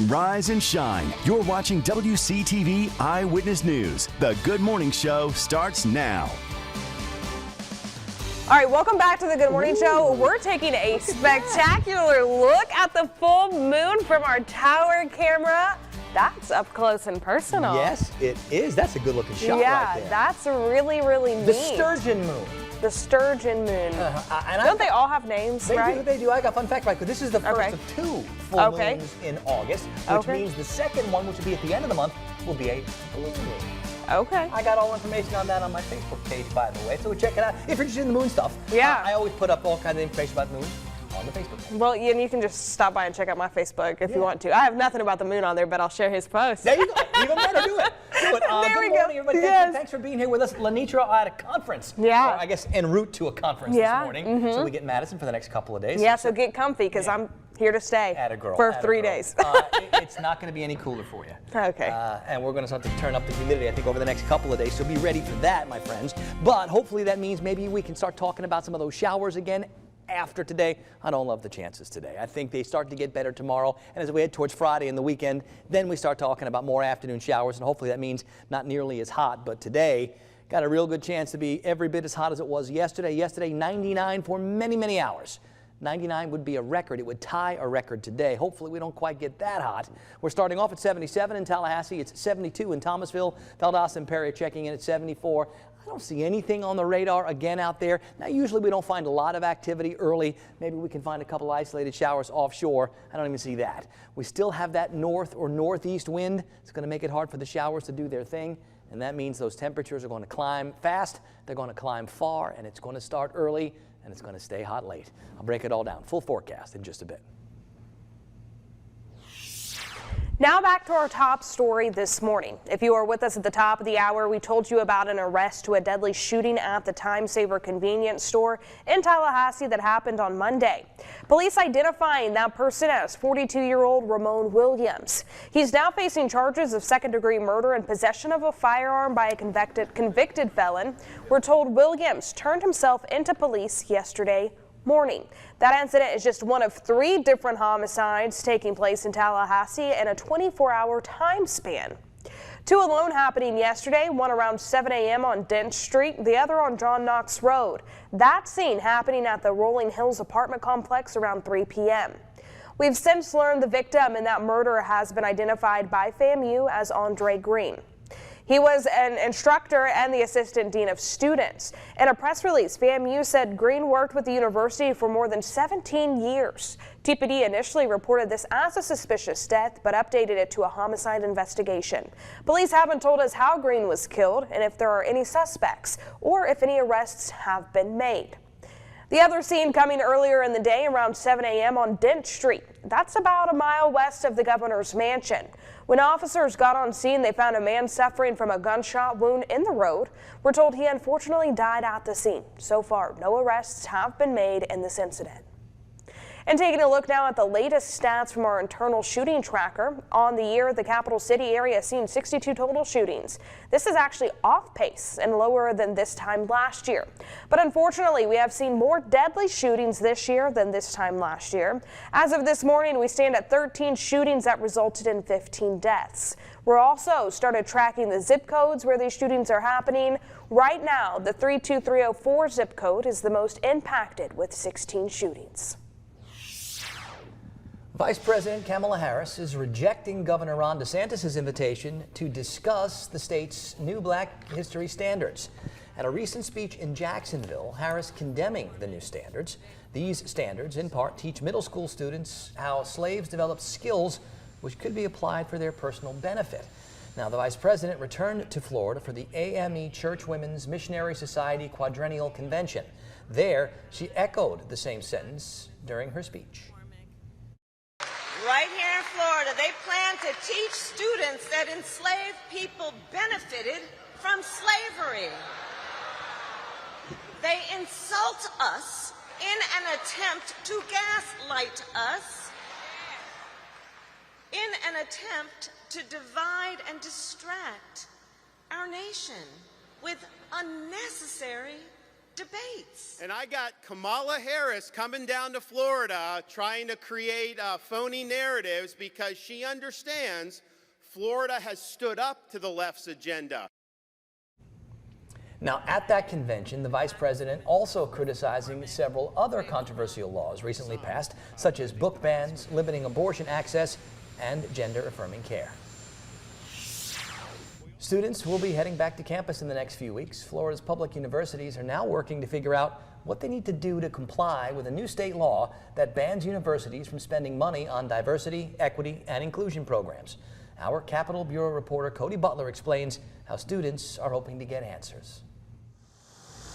Rise and shine. You're watching WCTV Eyewitness News. The Good Morning Show starts now. All right, welcome back to the Good Morning Show. We're taking a spectacular look at the full moon from our tower camera. That's up close and personal. Yes, it is. That's a good looking shot right there. Yeah, that's really, really neat. The sturgeon moon. The sturgeon moon. Don't they all have names, right? They do. I got a fun fact right. This is the first of two full moons in August, which means the second one, which will be at the end of the month, will be a blue moon. Okay. I got all information on that on my Facebook page, by the way, so check it out. If you're interested in the moon stuff, yeah. I always put up all kinds of information about the moon on the Facebook page. Well, and you can just stop by and check out my Facebook if you want to. I have nothing about the moon on there, but I'll share his post. There you go. Even better. Do it. There good we morning, go. everybody. Yes. Thanks for being here with us. Lenitra at a conference. Yeah. Or I guess en route to a conference this morning. So we get Madison for the next couple of days. Yeah, so get comfy because I'm here to stay for 3 days. It's not going to be any cooler for you. Okay. And we're going to start to turn up the humidity, I think, over the next couple of days. So be ready for that, my friends. But hopefully that means maybe we can start talking about some of those showers again after today. I don't love the chances today. I think they start to get better tomorrow. And as we head towards Friday and the weekend, then we start talking about more afternoon showers. And hopefully that means not nearly as hot. But today, got a real good chance to be every bit as hot as it was yesterday. Yesterday, 99 for many, many hours. 99 would be a record. It would tie a record today. Hopefully we don't quite get that hot. We're starting off at 77 in Tallahassee. It's 72 in Thomasville. Valdosta and Perry checking in at 74. I don't see anything on the radar again out there. Now, usually we don't find a lot of activity early. Maybe we can find a couple isolated showers offshore. I don't even see that. We still have that north or northeast wind. It's going to make it hard for the showers to do their thing. And that means those temperatures are going to climb fast. They're going to climb far, and it's going to start early, and it's going to stay hot late. I'll break it all down. Full forecast in just a bit. Now back to our top story this morning. If you were with us at the top of the hour, we told you about an arrest to a deadly shooting at the Time Saver convenience store in Tallahassee that happened on Monday. Police identifying that person as 42-year-old Ramon Williams. He's now facing charges of second-degree murder and possession of a firearm by a convicted felon. We're told Williams turned himself into police yesterday morning. That incident is just one of 3 different homicides taking place in Tallahassee in a 24-hour time span. 2 alone happening yesterday, one around 7 a.m. on Dent Street, the other on John Knox Road. That scene happening at the Rolling Hills apartment complex around 3 p.m. We've since learned the victim in that murder has been identified by FAMU as Andre Green. He was an instructor and the assistant dean of students. In a press release, FAMU said Green worked with the university for more than 17 years. TPD initially reported this as a suspicious death, but updated it to a homicide investigation. Police haven't told us how Green was killed and if there are any suspects or if any arrests have been made. The other scene coming earlier in the day around 7 a.m. on Dent Street. That's about a mile west of the governor's mansion. When officers got on scene, they found a man suffering from a gunshot wound in the road. We're told he unfortunately died at the scene. So far, no arrests have been made in this incident. And taking a look now at the latest stats from our internal shooting tracker. On the year, the capital city area has seen 62 total shootings. This is actually off pace and lower than this time last year. But unfortunately, we have seen more deadly shootings this year than this time last year. As of this morning, we stand at 13 shootings that resulted in 15 deaths. We're also started tracking the zip codes where these shootings are happening. Right now, the 32304 zip code is the most impacted with 16 shootings. Vice President Kamala Harris is rejecting Governor Ron DeSantis' invitation to discuss the state's new Black History standards. At a recent speech in Jacksonville, Harris condemning the new standards. These standards, in part, teach middle school students how slaves developed skills which could be applied for their personal benefit. Now, the Vice President returned to Florida for the AME Church Women's Missionary Society Quadrennial Convention. There, she echoed the same sentence during her speech. Right here in Florida, they plan to teach students that enslaved people benefited from slavery. They insult us in an attempt to gaslight us, in an attempt to divide and distract our nation with unnecessary debates. And I got Kamala Harris coming down to Florida trying to create phony narratives because she understands Florida has stood up to the left's agenda. Now, at that convention, the vice president also criticizing several other controversial laws recently passed, such as book bans, limiting abortion access, and gender-affirming care. Students will be heading back to campus in the next few weeks. Florida's public universities are now working to figure out what they need to do to comply with a new state law that bans universities from spending money on diversity, equity, and inclusion programs. Our Capitol Bureau reporter Cody Butler explains how students are hoping to get answers.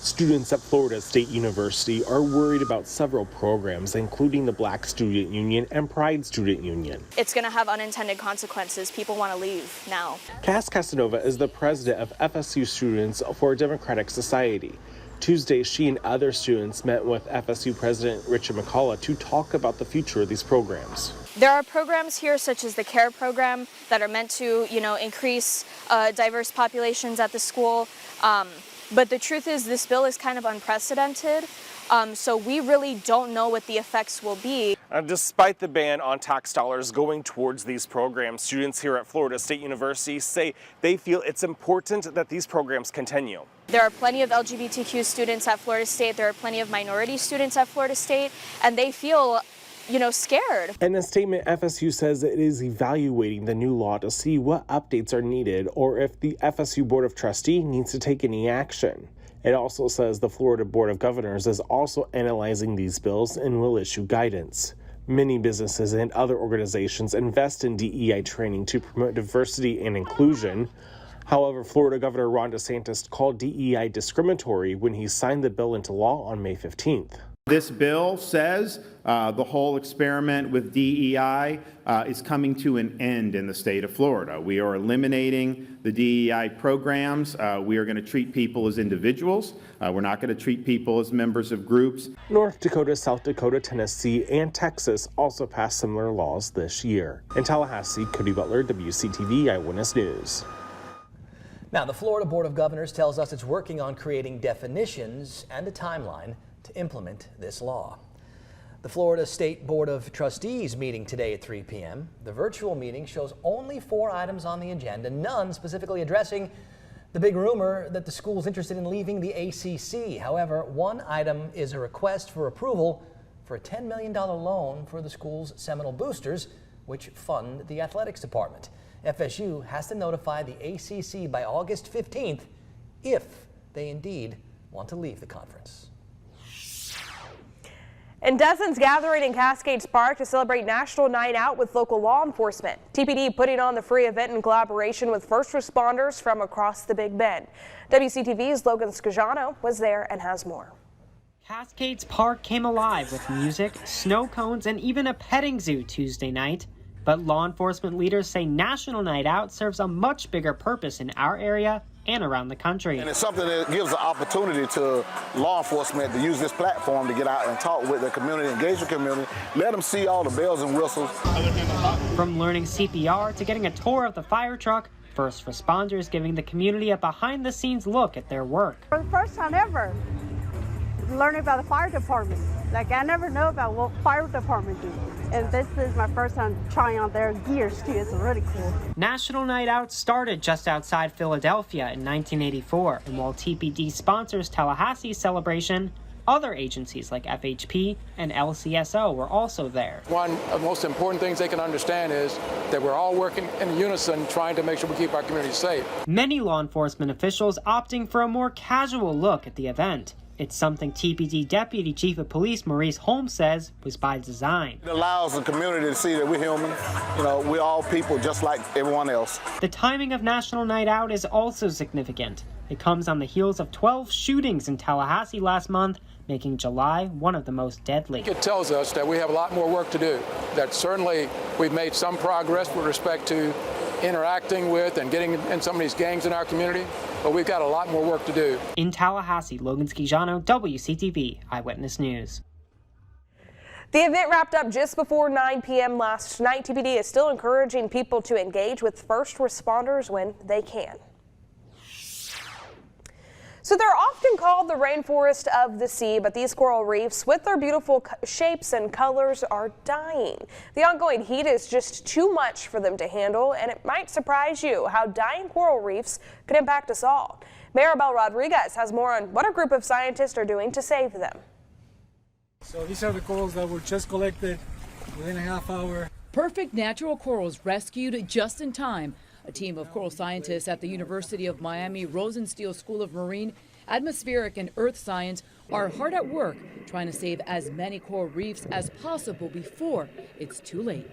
Students at Florida State University are worried about several programs, including the Black Student Union and Pride Student Union. It's going to have unintended consequences. People want to leave now. Cass Casanova is the president of FSU Students for a Democratic Society. Tuesday, she and other students met with FSU President Richard McCullough to talk about the future of these programs. There are programs here such as the CARE program that are meant to, increase diverse populations at the school. But the truth is this bill is kind of unprecedented, so we really don't know what the effects will be. Despite the ban on tax dollars going towards these programs, students here at Florida State University say they feel it's important that these programs continue. There are plenty of LGBTQ students at Florida State, there are plenty of minority students at Florida State, and they feel scared. In a statement, FSU says it is evaluating the new law to see what updates are needed or if the FSU Board of Trustees needs to take any action. It also says the Florida Board of Governors is also analyzing these bills and will issue guidance. Many businesses and other organizations invest in DEI training to promote diversity and inclusion. However, Florida Governor Ron DeSantis called DEI discriminatory when he signed the bill into law on May 15th. This bill says the whole experiment with DEI is coming to an end in the state of Florida. We are eliminating the DEI programs. We are going to treat people as individuals. We're not going to treat people as members of groups. North Dakota, South Dakota, Tennessee, and Texas also passed similar laws this year. In Tallahassee, Cody Butler, WCTV Eyewitness News. Now, the Florida Board of Governors tells us it's working on creating definitions and a timeline to implement this law. The Florida State Board of Trustees meeting today at 3 p.m. The virtual meeting shows only 4 items on the agenda, none specifically addressing the big rumor that the school is interested in leaving the ACC. However, one item is a request for approval for a $10 million loan for the school's Seminole Boosters, which fund the athletics department. FSU has to notify the ACC by August 15th if they indeed want to leave the conference. And dozens gathering in Cascades Park to celebrate National Night Out with local law enforcement. TPD putting on the free event in collaboration with first responders from across the Big Bend. WCTV's Logan Scajano was there and has more. Cascades Park came alive with music, snow cones, and even a petting zoo Tuesday night. But law enforcement leaders say National Night Out serves a much bigger purpose in our area and around the country. And it's something that gives an opportunity to law enforcement to use this platform to get out and talk with the community, engage the community, let them see all the bells and whistles. From learning CPR to getting a tour of the fire truck, first responders giving the community a behind-the-scenes look at their work. For the first time ever, learning about the fire department. Like, I never know about what fire department do. And this is my first time trying on their gears too. It's really cool. National Night Out started just outside Philadelphia in 1984. And while TPD sponsors Tallahassee's celebration, other agencies like FHP and LCSO were also there. One of the most important things they can understand is that we're all working in unison trying to make sure we keep our community safe. Many law enforcement officials opting for a more casual look at the event. It's something TPD Deputy Chief of Police Maurice Holmes says was by design. It allows the community to see that we're human. We're all people just like everyone else. The timing of National Night Out is also significant. It comes on the heels of 12 shootings in Tallahassee last month, making July one of the most deadly. It tells us that we have a lot more work to do, that certainly we've made some progress with respect to interacting with and getting in some of these gangs in our community, but we've got a lot more work to do. In Tallahassee, Logan Scajano, WCTV Eyewitness News. The event wrapped up just before 9 p.m. last night. TPD is still encouraging people to engage with first responders when they can. So they're often called the rainforest of the sea, but these coral reefs with their beautiful shapes and colors are dying. The ongoing heat is just too much for them to handle, and it might surprise you how dying coral reefs could impact us all. Maribel Rodriguez has more on what a group of scientists are doing to save them. So these are the corals that were just collected within a half hour. Perfect natural corals rescued just in time. A team of coral scientists at the University of Miami Rosenstiel School of Marine, Atmospheric and Earth Science are hard at work trying to save as many coral reefs as possible before it's too late.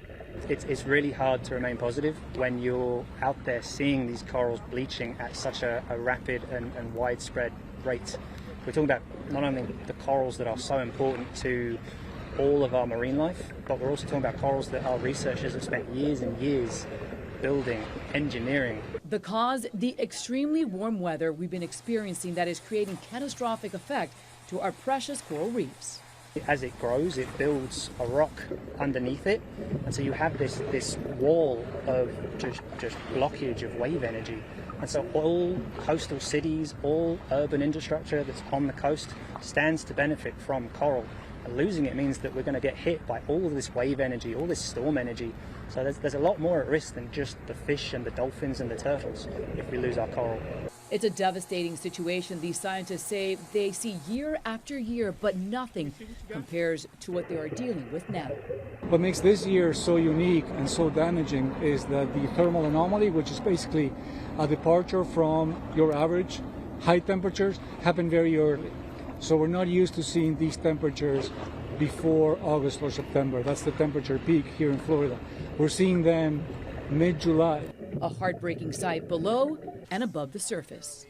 It's really hard to remain positive when you're out there seeing these corals bleaching at such a rapid and widespread rate. We're talking about not only the corals that are so important to all of our marine life, but we're also talking about corals that our researchers have spent years and years building, engineering. The cause, the extremely warm weather we've been experiencing that is creating catastrophic effect to our precious coral reefs. As it grows, it builds a rock underneath it, and so you have this wall of just blockage of wave energy. And so all coastal cities, all urban infrastructure that's on the coast stands to benefit from coral. And losing it means that we're going to get hit by all of this wave energy, all this storm energy. So there's a lot more at risk than just the fish and the dolphins and the turtles if we lose our coral. It's a devastating situation, these scientists say they see year after year, but nothing compares to what they are dealing with now. What makes this year so unique and so damaging is that the thermal anomaly, which is basically a departure from your average high temperatures, happened very early. So we're not used to seeing these temperatures before August or September. That's the temperature peak here in Florida. We're seeing them mid-July. A heartbreaking sight below and above the surface.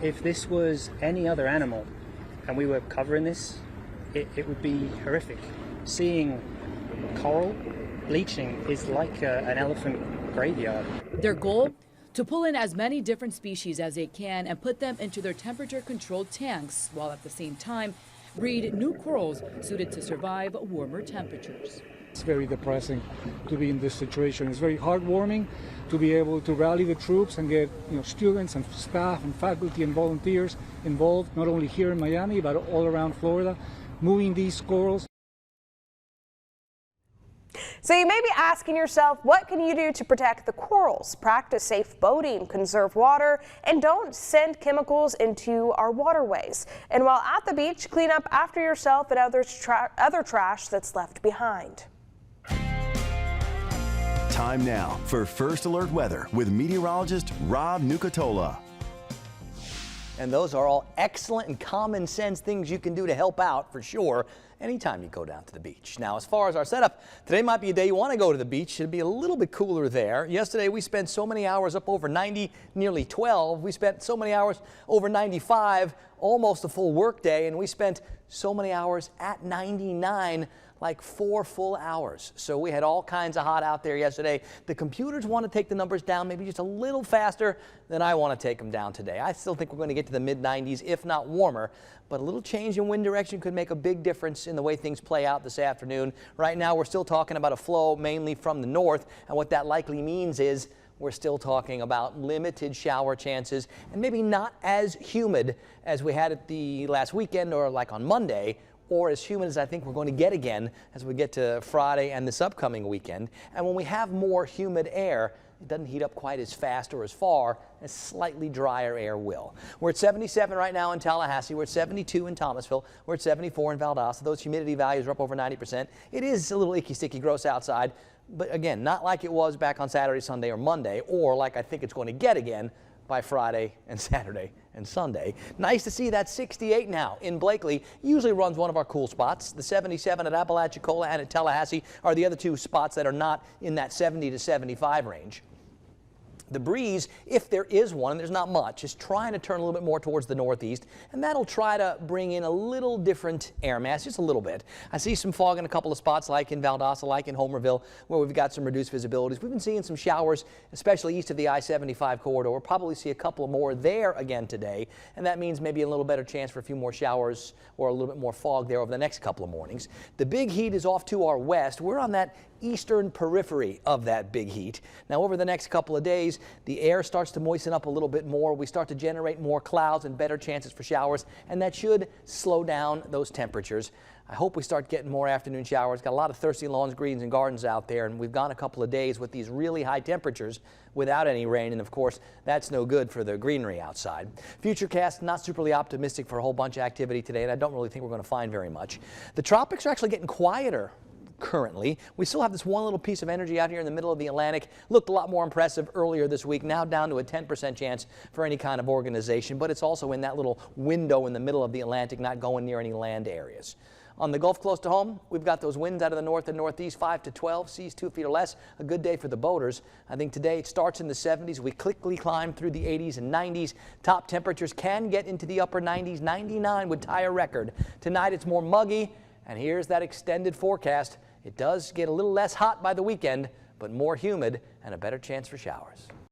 If this was any other animal and we were covering this, it would be horrific. Seeing coral bleaching is like an elephant graveyard. Their goal? To pull in as many different species as they can and put them into their temperature-controlled tanks, while at the same time breed new corals suited to survive warmer temperatures. It's very depressing to be in this situation. It's very heartwarming to be able to rally the troops and get students and staff and faculty and volunteers involved, not only here in Miami, but all around Florida, moving these corals. So you may be asking yourself, what can you do to protect the corals? Practice safe boating, conserve water, and don't send chemicals into our waterways. And while at the beach, clean up after yourself and other trash that's left behind. Time now for First Alert Weather with meteorologist Rob Nucatola. And those are all excellent and common sense things you can do to help out for sure anytime you go down to the beach. Now, as far as our setup, today might be a day you want to go to the beach. It'll be a little bit cooler there. Yesterday, we spent so many hours up over 90, nearly 12. We spent so many hours over 95, almost a full work day, and we spent so many hours at 99, like 4 full hours. So we had all kinds of hot out there yesterday. The computers want to take the numbers down maybe just a little faster than I want to take them down today. I still think we're going to get to the mid-90s, if not warmer. But a little change in wind direction could make a big difference in the way things play out this afternoon. Right now, we're still talking about a flow mainly from the north, and what that likely means is we're still talking about limited shower chances and maybe not as humid as we had at the last weekend or like on Monday, or as humid as I think we're going to get again as we get to Friday and this upcoming weekend. And when we have more humid air, it doesn't heat up quite as fast or as far as slightly drier air will. We're at 77 right now in Tallahassee. We're at 72 in Thomasville. We're at 74 in Valdosta. Those humidity values are up over 90%. It is a little icky, sticky, gross outside, but again, not like it was back on Saturday, Sunday, or Monday, or like I think it's going to get again by Friday and Saturday and Sunday. Nice to see that 68 now in Blakely. Usually runs one of our cool spots. The 77 at Apalachicola and at Tallahassee are the other two spots that are not in that 70 to 75 range. The breeze, if there is one, and there's not much, is trying to turn a little bit more towards the northeast, and that'll try to bring in a little different air mass, just a little bit. I see some fog in a couple of spots, like in Valdosta, like in Homerville, where we've got some reduced visibilities. We've been seeing some showers, especially east of the I-75 corridor. We'll probably see a couple more there again today, and that means maybe a little better chance for a few more showers or a little bit more fog there over the next couple of mornings. The big heat is off to our west. We're on that eastern periphery of that big heat. Now, over the next couple of days, the air starts to moisten up a little bit more. We start to generate more clouds and better chances for showers, and that should slow down those temperatures. I hope we start getting more afternoon showers. Got a lot of thirsty lawns, greens, and gardens out there, and we've gone a couple of days with these really high temperatures without any rain, and of course, that's no good for the greenery outside. Futurecast, not superly optimistic for a whole bunch of activity today, and I don't really think we're going to find very much. The tropics are actually getting quieter currently. We still have this one little piece of energy out here in the middle of the Atlantic. Looked a lot more impressive earlier this week, now down to a 10% chance for any kind of organization, but it's also in that little window in the middle of the Atlantic, not going near any land areas. On the Gulf close to home, we've got those winds out of the north and northeast, 5 to 12, seas 2 feet or less. A good day for the boaters. I think today it starts in the 70s. We quickly climb through the 80s and 90s. Top temperatures can get into the upper 90s. 99 would tie a record. Tonight it's more muggy, and here's that extended forecast. It does get a little less hot by the weekend, but more humid and a better chance for showers.